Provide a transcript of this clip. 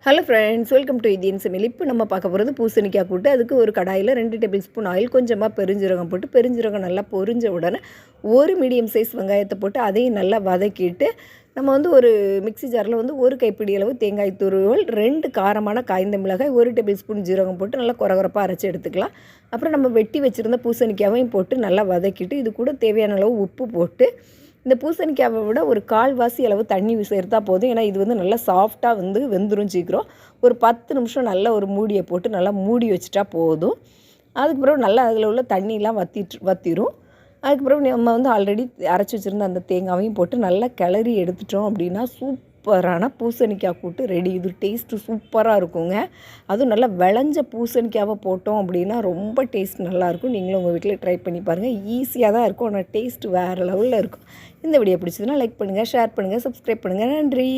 Hello friends, welcome to Indian சமையல். இப்போ நம்ம பார்க்க போகிறது பூசணிக்காய் கூட்டு. அதுக்கு ஒரு கடாயில் 2 டேபிள் ஸ்பூன் ஆயில், கொஞ்சமாக பெருஞ்சீரகம் போட்டு, பெருஞ்சீரகம் நல்லா பொரிஞ்ச உடனே ஒரு மீடியம் சைஸ் வெங்காயத்தை போட்டு அதையும் நல்லா வதக்கிட்டு, நம்ம ஒரு மிக்ஸி ஜாரில் ஒரு கைப்பிடி அளவு தேங்காய் துருவல், 2 காரமான காய்ந்த மிளகாய், 1 டேபிள் ஸ்பூன் ஜீரகம் போட்டு நல்லா குறகுறப்பாக அரைச்சி எடுத்துக்கலாம். அப்புறம் நம்ம வெட்டி வச்சுருந்த பூசணிக்காவையும் போட்டு நல்லா வதக்கிட்டு, இது கூட தேவையான அளவு உப்பு போட்டு, இந்த பூசணிக்காவை விட ஒரு கால்வாசி அளவு தண்ணி சேர்த்தா போதும். ஏன்னா இது நல்லா சாஃப்டாக வெந்துடும் சீக்கிரம். ஒரு 10 நிமிஷம் நல்லா ஒரு மூடியை போட்டு நல்லா மூடி வச்சுட்டா போதும். அதுக்கப்புறம் நல்லா அதில் உள்ள தண்ணியெலாம் வற்றிடும். அதுக்கப்புறம் நம்ம ஆல்ரெடி அரைச்சி வச்சுருந்த அந்த தேங்காவையும் போட்டு நல்லா கிளறி எடுத்துட்டோம் அப்படின்னா சூப்பரான பூசணிக்காய் கூட்டு ரெடி. இது டேஸ்ட்டு சூப்பராக இருக்குங்க. அதுவும் நல்லா விளைஞ்ச பூசணிக்காவை போட்டோம் அப்படின்னா ரொம்ப டேஸ்ட் நல்லாயிருக்கும். நீங்களும் உங்கள் வீட்டில் ட்ரை பண்ணி பாருங்கள். ஈஸியாக தான் இருக்கும், ஆனால் டேஸ்ட்டு வேறு லெவலில் இருக்கும். இந்த வீடியோ பிடிச்சதுன்னா லைக் பண்ணுங்கள், ஷேர் பண்ணுங்கள், சப்ஸ்கிரைப் பண்ணுங்கள். நன்றி.